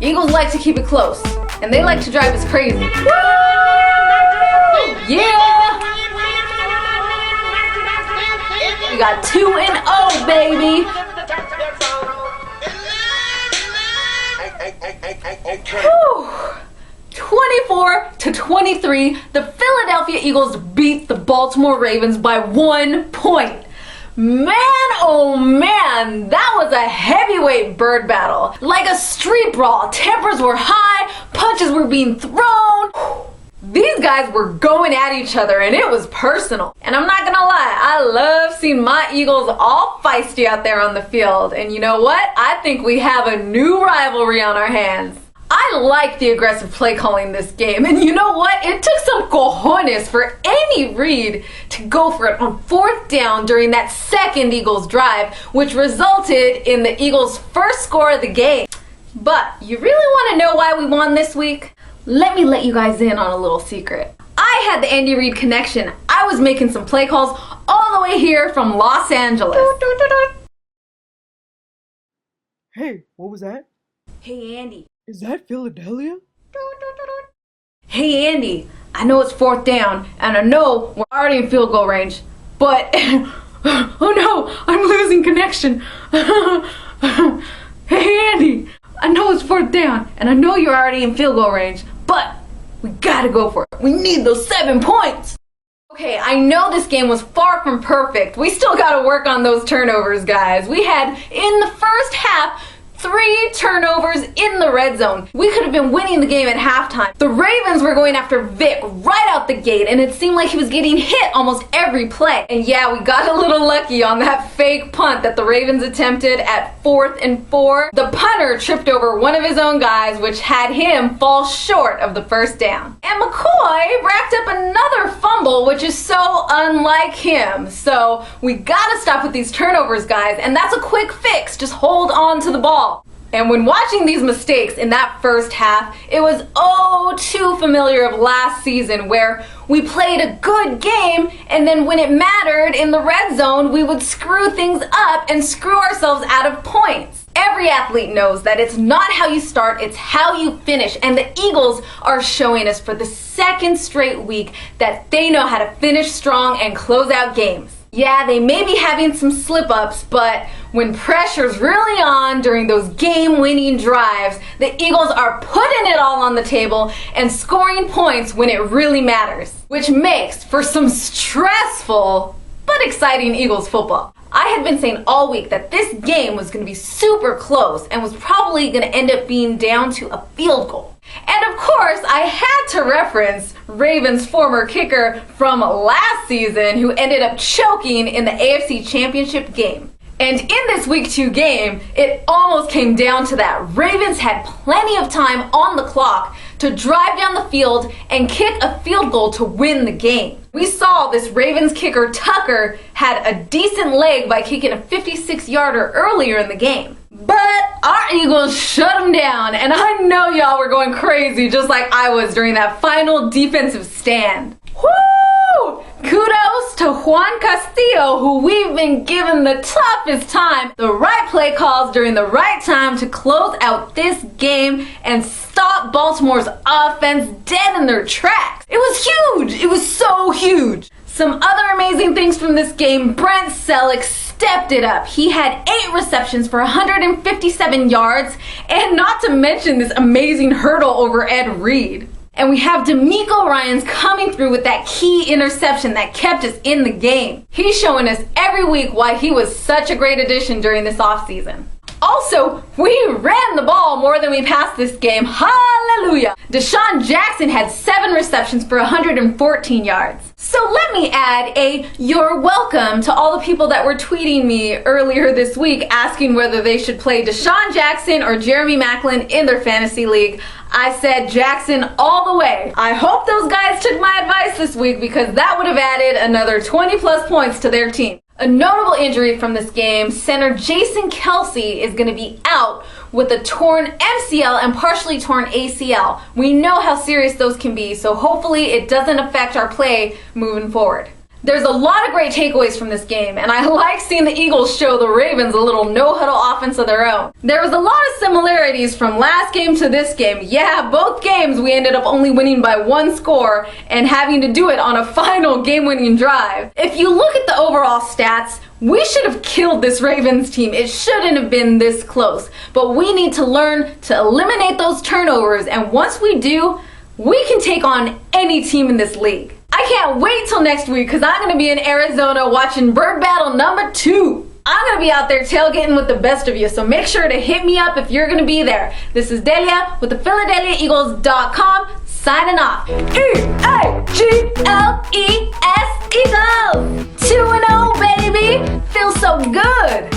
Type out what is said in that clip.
Eagles like to keep it close, and they like to drive us crazy. Woo! Yeah! We got 2-0, baby! Whew. 24-23, the Philadelphia Eagles beat the Baltimore Ravens by 1 point. Man, oh man, that was a heavyweight bird battle. Like a street brawl, tempers were high, punches were being thrown. These guys were going at each other and it was personal. And I'm not gonna lie, I love seeing my Eagles all feisty out there on the field. And you know what? I think we have a new rivalry on our hands. I like the aggressive play calling this game, and you know what? It took some cojones for Andy Reid to go for it on 4th down during that second Eagles drive, which resulted in the Eagles' first score of the game. But you really want to know why we won this week? Let me let you guys in on a little secret. I had the Andy Reid connection. I was making some play calls all the way here from Los Angeles. Hey, what was that? Hey Andy. Is that Philadelphia? Hey Andy, I know it's 4th down, and I know we're already in field goal range, but oh no, I'm losing connection. Hey Andy, I know it's 4th down, and I know you're already in field goal range, but we gotta go for it. We need those 7 points. Okay, I know this game was far from perfect. We still gotta work on those turnovers, guys. We had, in the first half, 3 turnovers in the red zone. We could have been winning the game at halftime. The Ravens were going after Vic right out the gate, and it seemed like he was getting hit almost every play. And yeah, we got a little lucky on that fake punt that the Ravens attempted at 4th and 4. The punter tripped over one of his own guys, which had him fall short of the first down. And McCoy racked up another fumble, which is so unlike him. So we gotta stop with these turnovers, guys, and that's a quick fix. Just hold on to the ball. And when watching these mistakes in that first half, it was oh too familiar of last season where we played a good game and then when it mattered in the red zone, we would screw things up and screw ourselves out of points. Every athlete knows that it's not how you start, it's how you finish. And the Eagles are showing us for the 2nd straight week that they know how to finish strong and close out games. Yeah, they may be having some slip-ups, but when pressure's really on during those game-winning drives, the Eagles are putting it all on the table and scoring points when it really matters, which makes for some stressful but exciting Eagles football. I had been saying all week that this game was going to be super close and was probably going to end up being down to a field goal. And of course, I had to reference Ravens' former kicker from last season who ended up choking in the AFC Championship game. And in this Week 2 game, it almost came down to that. Ravens had plenty of time on the clock to drive down the field and kick a field goal to win the game. We saw this Ravens kicker, Tucker, had a decent leg by kicking a 56-yarder earlier in the game. But our Eagles shut them down, and I know y'all were going crazy just like I was during that final defensive stand. Woo! Kudos to Juan Castillo, who we've been given the toughest time. The right play calls during the right time to close out this game and stop Baltimore's offense dead in their tracks. It was huge. It was so huge. Some other amazing things from this game. Brent Selleck stepped it up. He had 8 receptions for 157 yards, and not to mention this amazing hurdle over Ed Reed. And we have D'Amico Ryans coming through with that key interception that kept us in the game. He's showing us every week why he was such a great addition during this offseason. Also, we ran the ball more than we passed this game. Hallelujah! Deshaun Jackson had 7 receptions for 114 yards. So let me add a you're welcome to all the people that were tweeting me earlier this week asking whether they should play Deshaun Jackson or Jeremy Maclin in their fantasy league. I said Jackson all the way. I hope those guys took my advice this week because that would have added another 20 plus points to their team. A notable injury from this game, center Jason Kelsey is going to be out with a torn MCL and partially torn ACL. We know how serious those can be, so hopefully it doesn't affect our play moving forward. There's a lot of great takeaways from this game, and I like seeing the Eagles show the Ravens a little no-huddle offense of their own. There was a lot of similarities from last game to this game. Yeah, both games we ended up only winning by 1 score and having to do it on a final game-winning drive. If you look at the overall stats, we should have killed this Ravens team. It shouldn't have been this close. But we need to learn to eliminate those turnovers, and once we do, we can take on any team in this league. I can't wait till next week because I'm going to be in Arizona watching Bird Battle number 2. I'm going to be out there tailgating with the best of you, so make sure to hit me up if you're going to be there. This is Delia with the PhiladehliaEagles.com signing off. E-A-G-L-E-S Eagles! 2-0, baby! Feels so good!